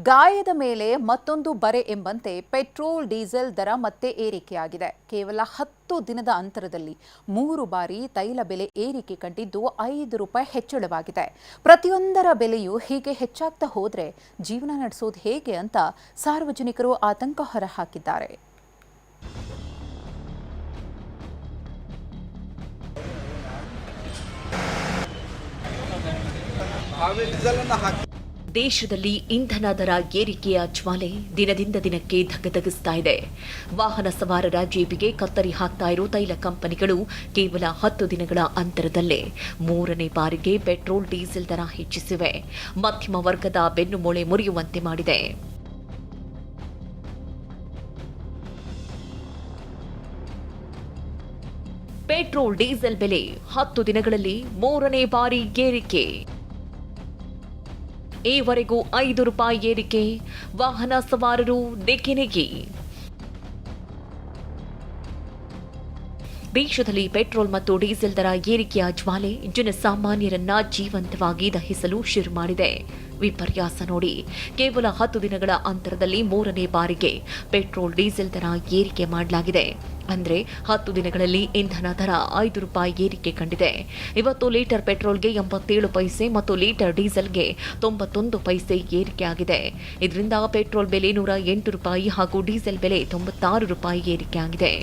ಗಾಯದ ಮೇಲೆ ಮತ್ತೊಂದು ಬರೆ ಎಂಬಂತೆ ಪೆಟ್ರೋಲ್ ಡೀಸೆಲ್ ದರ ಮತ್ತೆ ಏರಿಕೆಯಾಗಿದೆ. ಕೇವಲ 10 ದಿನದ ಅಂತರದಲ್ಲಿ 3 ಬಾರಿ ತೈಲ ಬೆಲೆ ಏರಿಕೆ ಕಂಡಿದ್ದು ₹5 ಹೆಚ್ಚಳವಾಗಿದೆ. ಪ್ರತಿಯೊಂದರ ಬೆಲೆಯೂ ಹೀಗೆ ಹೆಚ್ಚಾಗ್ತಾ ಹೋದ್ರೆ ಜೀವನ ನಡೆಸೋದು ಹೇಗೆ ಅಂತ ಸಾರ್ವಜನಿಕರು ಆತಂಕ ಹೊರಹಾಕಿದ್ದಾರೆ. ದೇಶದಲ್ಲಿ ಇಂಧನ ದರ ಏರಿಕೆಯ ಜ್ವಾಲೆ ದಿನದಿಂದ ದಿನಕ್ಕೆ ಧಗಧಗಿಸ್ತಾ ಇದೆ. ವಾಹನ ಸವಾರರ ಜೇಬಿಗೆ ಕತ್ತರಿ ಹಾಕ್ತಾ ಇರೋ ತೈಲ ಕಂಪನಿಗಳು ಕೇವಲ 10 ದಿನಗಳ ಅಂತರದಲ್ಲೇ 3ನೇ ಬಾರಿಗೆ ಪೆಟ್ರೋಲ್ ಡೀಸೆಲ್ ದರ ಹೆಚ್ಚಿಸಿವೆ. ಮಧ್ಯಮ ವರ್ಗದ ಬೆನ್ನುಮೂಳೆ ಮುರಿಯುವಂತೆ ಮಾಡಿದೆ. ಪೆಟ್ರೋಲ್ ಡೀಸೆಲ್ ಬೆಲೆ 10 ದಿನಗಳಲ್ಲಿ 3ನೇ ಬಾರಿ ಏರಿಕೆ. ಈವರೆಗೂ ₹5 ಏರಿಕೆ. ವಾಹನ ಸವಾರರು ನೆಗೆನೆಗೆ. ದೇಶದಲ್ಲಿ ಪೆಟ್ರೋಲ್ ಮತ್ತು ಡೀಸೆಲ್ ದರ ಏರಿಕೆಯ ಜ್ವಾಲೆ ಜನಸಾಮಾನ್ಯರನ್ನ ಜೀವಂತವಾಗಿ ದಹಿಸಲು ಶುರು ಮಾಡಿದೆ. ವಿಪರ್ಯಾಸ ನೋಡಿ, ಕೇವಲ 10 ದಿನಗಳ ಅಂತರದಲ್ಲಿ 3ನೇ ಬಾರಿಗೆ ಪೆಟ್ರೋಲ್ ಡೀಸೆಲ್ ದರ ಏರಿಕೆ ಮಾಡಲಾಗಿದೆ. ಅಂದ್ರೆ 10 ದಿನಗಳಲ್ಲಿ ಇಂಧನ ದರ ₹5 ಏರಿಕೆ ಕಂಡಿದೆ. ಇವತ್ತು ಲೀಟರ್ ಪೆಟ್ರೋಲ್ಗೆ 87 ಪೈಸೆ ಮತ್ತು ಲೀಟರ್ ಡೀಸೆಲ್ಗೆ 91 ಪೈಸೆ ಏರಿಕೆಯಾಗಿದೆ. ಇದರಿಂದ ಪೆಟ್ರೋಲ್ ಬೆಲೆ ₹108 ಹಾಗೂ ಡೀಸೆಲ್ ಬೆಲೆ ₹96 ಏರಿಕೆಯಾಗಿದೆ.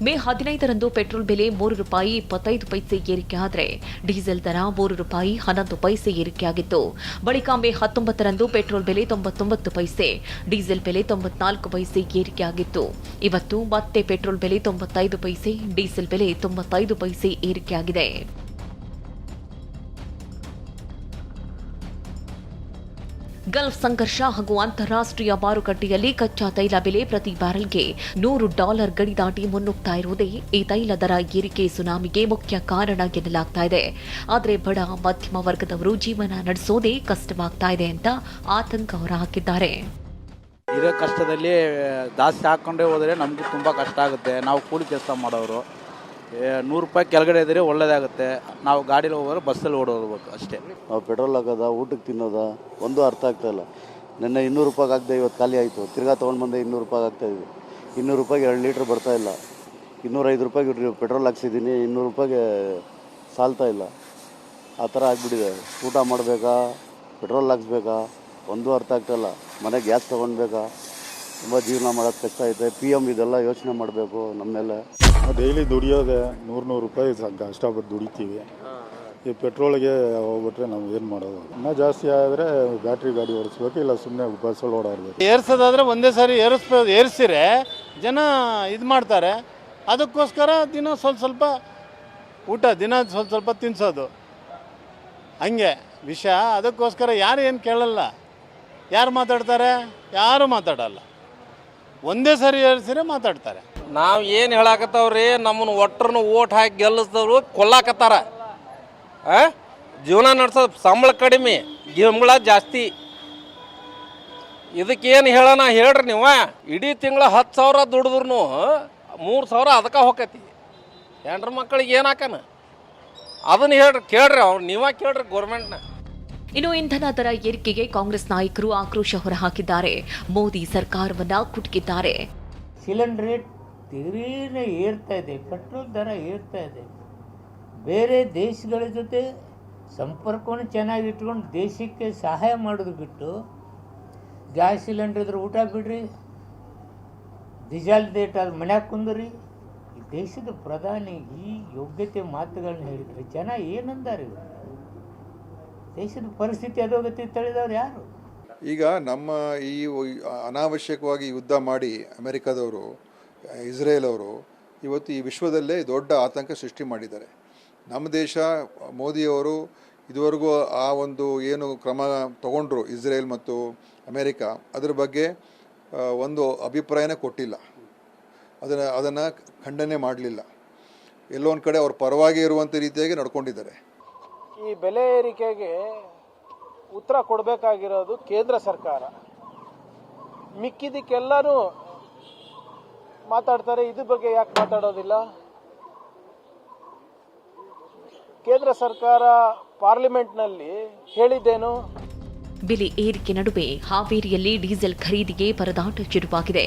ಮೇ 15ರಂದು ಪೆಟ್ರೋಲ್ ಬೆಲೆ ₹3.25 ಏರಿಕೆ ಆದರೆ ಡೀಸೆಲ್ ದರ ₹3.11 ಏರಿಕೆಯಾಗಿತ್ತು. ಬಳಿಕ ಮೇ 19ರಂದು ಪೆಟ್ರೋಲ್ ಬೆಲೆ 99 ಪೈಸೆ, ಡೀಸೆಲ್ ಬೆಲೆ 94 ಪೈಸೆ ಏರಿಕೆಯಾಗಿತ್ತು. ಇವತ್ತು ಮತ್ತೆ ಪೆಟ್ರೋಲ್ ಬೆಲೆ 95 ಪೈಸೆ, ಡೀಸೆಲ್ ಬೆಲೆ 95 ಪೈಸೆ ಏರಿಕೆಯಾಗಿದೆ. ಗಲ್ಫ್ ಸಂಘರ್ಷ ಹಾಗೂ ಅಂತಾರಾಷ್ಟ್ರೀಯ ಮಾರುಕಟ್ಟೆಯಲ್ಲಿ ಕಚ್ಚಾ ತೈಲ ಬೆಲೆ ಪ್ರತಿ ಬ್ಯಾರೆಲ್ಗೆ $100 ಗಡಿ ದಾಟಿ ಮುನ್ನುಗ್ತಾ ಇರುವುದೇ ಈ ತೈಲ ದರ ಏರಿಕೆ ಸುನಾಮಿಗೆ ಮುಖ್ಯ ಕಾರಣ ಎನ್ನಲಾಗ್ತಾ ಇದೆ. ಆದರೆ ಬಡ ಮಧ್ಯಮ ವರ್ಗದವರು ಜೀವನ ನಡೆಸೋದೇ ಕಷ್ಟವಾಗ್ತಾ ಇದೆ ಅಂತ ಆತಂಕ ಹೊರಹಾಕಿದ್ದಾರೆ. ಇರೋ ಕಷ್ಟದಲ್ಲಿ ಜಾಸ್ತಿ ಹಾಕ್ಕೊಂಡೇ ಹೋದರೆ ನಮಗೂ ತುಂಬ ಕಷ್ಟ ಆಗುತ್ತೆ. ನಾವು ಕೂಲಿ ಕೆಲಸ ಮಾಡೋರು, ₹100 ಕೆಳಗಡೆ ಇದ್ದರೆ ಒಳ್ಳೇದಾಗುತ್ತೆ. ನಾವು ಗಾಡೀಲಿ ಹೋಗೋರು ಬಸ್ಸಲ್ಲಿ ಓಡೋಗ್ಬೇಕು ಅಷ್ಟೇ. ನಾವು ಪೆಟ್ರೋಲ್ ಹಾಕೋದ, ಊಟಕ್ಕೆ ತಿನ್ನೋದ ಒಂದು ಅರ್ಥ ಆಗ್ತಾ ಇಲ್ಲ. ನಿನ್ನೆ ₹200 ಹಾಕಿದೆ, ಇವತ್ತು ಖಾಲಿ ಆಯಿತು. ತಿರ್ಗಾ ತೊಗೊಂಡು ಬಂದೆ ₹200 ಹಾಕ್ತಾಯಿದ್ವಿ. ₹200 2 ಲೀಟ್ರ್ ಬರ್ತಾ ಇಲ್ಲ. ₹205 ಪೆಟ್ರೋಲ್ ಹಾಕ್ಸಿದ್ದೀನಿ, ₹200 ಸಾಲ್ತಾ ಇಲ್ಲ. ಆ ಥರ ಆಗಿಬಿಟ್ಟಿದೆ. ಊಟ ಮಾಡಬೇಕಾ, ಪೆಟ್ರೋಲ್ ಹಾಕ್ಸ್ಬೇಕಾ ಒಂದು ಅರ್ಥ ಆಗ್ತಾಯಿಲ್ಲ. ಮನೆಗೆ ಗ್ಯಾಸ್ ತೊಗೊಳ್ಬೇಕಾ, ತುಂಬ ಜೀವನ ಮಾಡೋದು ಕಷ್ಟ ಐತೆ. PM ಇದೆಲ್ಲ ಯೋಚನೆ ಮಾಡಬೇಕು ನಮ್ಮ ಮೇಲೆ. ಡೈಲಿ ದುಡಿಯೋದೆ ₹100 ಕಷ್ಟಪಟ್ಟು ದುಡಿತೀವಿ. ಈ ಪೆಟ್ರೋಲ್ಗೆ ಹೋಗ್ಬಿಟ್ರೆ ನಾವು ಏನು ಮಾಡೋದು? ಇನ್ನೂ ಜಾಸ್ತಿ ಆದರೆ ಬ್ಯಾಟ್ರಿ ಗಾಡಿ ಓಡಿಸ್ಬೇಕು, ಇಲ್ಲ ಸುಮ್ಮನೆ ಬಸ್ಸಲ್ಲಿ ಓಡಾಡಬೇಕು. ಏರ್ಸೋದಾದರೆ ಒಂದೇ ಸಾರಿ ಏರಿಸಿರೆ ಜನ ಇದು ಮಾಡ್ತಾರೆ. ಅದಕ್ಕೋಸ್ಕರ ದಿನ ಸ್ವಲ್ಪ ಊಟ, ದಿನ ಸ್ವಲ್ಪ ತಿನ್ನಿಸೋದು, ಹಂಗೆ ವಿಷಯ. ಅದಕ್ಕೋಸ್ಕರ ಯಾರು ಏನು ಕೇಳಲ್ಲ. ಯಾರು ಮಾತಾಡ್ತಾರೆ? ಯಾರು ಮಾತಾಡಲ್ಲ. ಒಂದೇ ಸಾರಿ ಏರಿಸಿದ್ರೆ ಮಾತಾಡ್ತಾರೆ. ನಾವು ಏನು ಹೇಳಾಕತ್ತವ್ರಿ, ನಮ್ಮನ್ನು ಒಟ್ಟರನ್ನು ಓಟ್ ಹಾಕಿ ಗೆಲ್ಲಿಸಿದವರು ಕೊಲ್ಲಾಕತ್ತಾರ. ಜೀವನ ನಡೆಸೋದು ಸಂಬಳ ಕಡಿಮೆ, ಗಿಂಬಳ ಜಾಸ್ತಿ. ಇದಕ್ಕೇನು ಹೇಳೋಣ ಹೇಳ್ರಿ ನೀವು? ಇಡೀ ತಿಂಗಳ 10,000 ದುಡಿದ್ರು 3,000 ಅದಕ್ಕೆ ಹೋಗತಿ. ಹೆಣ್ರ ಮಕ್ಕಳಿಗೆ ಏನು ಹಾಕನ ಅದನ್ನು ಹೇಳ್ರಿ, ಕೇಳ್ರಿ. ಅವ್ರು ನೀವೇ ಕೇಳ್ರಿ ಗೌರ್ಮೆಂಟ್ನ. ಇನ್ನು ಇಂಧನ ದರ ಏರಿಕೆಗೆ ಕಾಂಗ್ರೆಸ್ ನಾಯಕರು ಆಕ್ರೋಶ ಹೊರಹಾಕಿದ್ದಾರೆ. ಮೋದಿ ಸರ್ಕಾರವನ್ನ ಕುಟುಕಿದ್ದಾರೆ. ಸಿಲಿಂಡರ್ ರೇಟ್ ತಿರುಗಿನೇ ಏರ್ತಾ ಇದೆ, ಪೆಟ್ರೋಲ್ ದರ ಏರ್ತಾ ಇದೆ. ಬೇರೆ ದೇಶಗಳ ಜೊತೆ ಸಂಪರ್ಕವನ್ನು ಚೆನ್ನಾಗಿ ಇಟ್ಕೊಂಡು ದೇಶಕ್ಕೆ ಸಹಾಯ ಮಾಡೋದು ಬಿಟ್ಟು ಗ್ಯಾಸ್ ಸಿಲಿಂಡರ್ ಇದ್ರೆ ಊಟ ಬಿಡ್ರಿ, ಡೀಸೆಲ್ ರೇಟ್ ಅಲ್ಲಿ ಮನ್ಯಾಗ ಕುಂದ್ರಿ. ಈ ದೇಶದ ಪ್ರಧಾನಿ ಈ ಯೋಗ್ಯತೆ ಮಾತುಗಳನ್ನ ಹೇಳಿದ್ರೆ ಜನ ಏನಂದಾರೆ? ದೇಶದ ಪರಿಸ್ಥಿತಿ ಅಧೋಗತಿ ತಳೆದವ್ರು ಯಾರು? ಈಗ ನಮ್ಮ ಈ ಅನಾವಶ್ಯಕವಾಗಿ ಯುದ್ಧ ಮಾಡಿ ಅಮೆರಿಕದವರು, ಇಸ್ರೇಲ್ ಅವರು ಇವತ್ತು ಈ ವಿಶ್ವದಲ್ಲೇ ದೊಡ್ಡ ಆತಂಕ ಸೃಷ್ಟಿ ಮಾಡಿದ್ದಾರೆ. ನಮ್ಮ ದೇಶ ಮೋದಿಯವರು ಇದುವರೆಗೂ ಆ ಒಂದು ಏನು ಕ್ರಮ ತಗೊಂಡ್ರು ಇಸ್ರೇಲ್ ಮತ್ತು ಅಮೆರಿಕ, ಅದರ ಬಗ್ಗೆ ಒಂದು ಅಭಿಪ್ರಾಯನೇ ಕೊಟ್ಟಿಲ್ಲ. ಅದನ್ನು ಖಂಡನೆ ಮಾಡಲಿಲ್ಲ. ಎಲ್ಲೊಂದು ಕಡೆ ಅವ್ರ ಪರವಾಗಿ ಇರುವಂಥ ರೀತಿಯಾಗಿ ನಡ್ಕೊಂಡಿದ್ದಾರೆ. ಈ ಬೆಲೆ ಏರಿಕೆಗೆ ಉತ್ತರ ಕೊಡಬೇಕಾಗಿರೋದು ಕೇಂದ್ರ ಸರ್ಕಾರ. ಮಿಕ್ಕಿದಕ್ಕೆಲ್ಲರೂ ಮಾತಾಡ್ತಾರೆ, ಇದ್ರ ಬಗ್ಗೆ ಯಾಕೆ ಮಾತಾಡೋದಿಲ್ಲ? ಕೇಂದ್ರ ಸರ್ಕಾರ ಪಾರ್ಲಿಮೆಂಟ್ನಲ್ಲಿ ಹೇಳಿದ್ದೇನು? ಬೆಲೆ ಏರಿಕೆ ನಡುವೆ ಹಾವೇರಿಯಲ್ಲಿ ಡೀಸೆಲ್ ಖರೀದಿಗೆ ಪರದಾಟ ಶುರುವಾಗಿದೆ.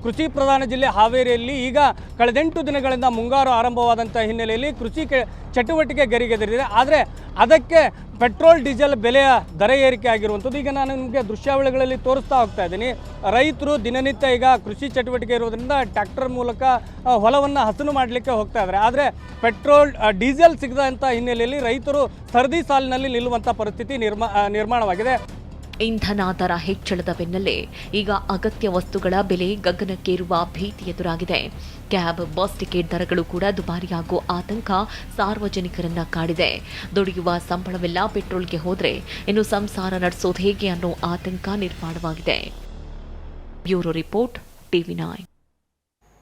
ಕೃಷಿ ಪ್ರಧಾನ ಜಿಲ್ಲೆ ಹಾವೇರಿಯಲ್ಲಿ ಈಗ ಕಳೆದೆಂಟು ದಿನಗಳಿಂದ ಮುಂಗಾರು ಆರಂಭವಾದಂಥ ಹಿನ್ನೆಲೆಯಲ್ಲಿ ಕೃಷಿ ಚಟುವಟಿಕೆ ಗರಿಗೆದರಿದೆ. ಆದರೆ ಅದಕ್ಕೆ ಪೆಟ್ರೋಲ್ ಡೀಸೆಲ್ ಬೆಲೆಯ ದರ ಏರಿಕೆ ಆಗಿರುವಂಥದ್ದು ಈಗ ನಾನು ನಿಮಗೆ ದೃಶ್ಯಾವಳಿಗಳಲ್ಲಿ ತೋರಿಸ್ತಾ ಹೋಗ್ತಾ ಇದ್ದೀನಿ. ರೈತರು ದಿನನಿತ್ಯ ಈಗ ಕೃಷಿ ಚಟುವಟಿಕೆ ಇರೋದ್ರಿಂದ ಟ್ರ್ಯಾಕ್ಟರ್ ಮೂಲಕ ಹೊಲವನ್ನು ಹಸನು ಮಾಡಲಿಕ್ಕೆ ಹೋಗ್ತಾ ಇದ್ದಾರೆ. ಆದರೆ ಪೆಟ್ರೋಲ್ ಡೀಸೆಲ್ ಸಿಗದಂಥ ಹಿನ್ನೆಲೆಯಲ್ಲಿ ರೈತರು ಸರದಿ ಸಾಲಿನಲ್ಲಿ ನಿಲ್ಲುವಂಥ ಪರಿಸ್ಥಿತಿ ನಿರ್ಮಾಣವಾಗಿದೆ. ಇಂಧನ ದರ ಹೆಚ್ಚಳದ ಬೆನ್ನಲ್ಲೇ ಈಗ ಅಗತ್ಯ ವಸ್ತುಗಳ ಬೆಲೆ ಗಗನಕ್ಕೇರುವ ಭೀತಿ ಎದುರಾಗಿದೆ. ಕ್ಯಾಬ್, ಬಸ್ ಟಿಕೆಟ್ ದರಗಳು ಕೂಡ ದುಬಾರಿಯಾಗುವ ಆತಂಕ ಸಾರ್ವಜನಿಕರನ್ನ ಕಾಡಿದೆ. ದುಡಿಯುವ ಸಂಬಳವೆಲ್ಲ ಪೆಟ್ರೋಲ್ಗೆ ಹೋದ್ರೆ ಇನ್ನು ಸಂಸಾರ ನಡೆಸೋದು ಹೇಗೆ ಅನ್ನೋ ಆತಂಕ ನಿರ್ಮಾಣವಾಗಿದೆ. Bureau report, TV9.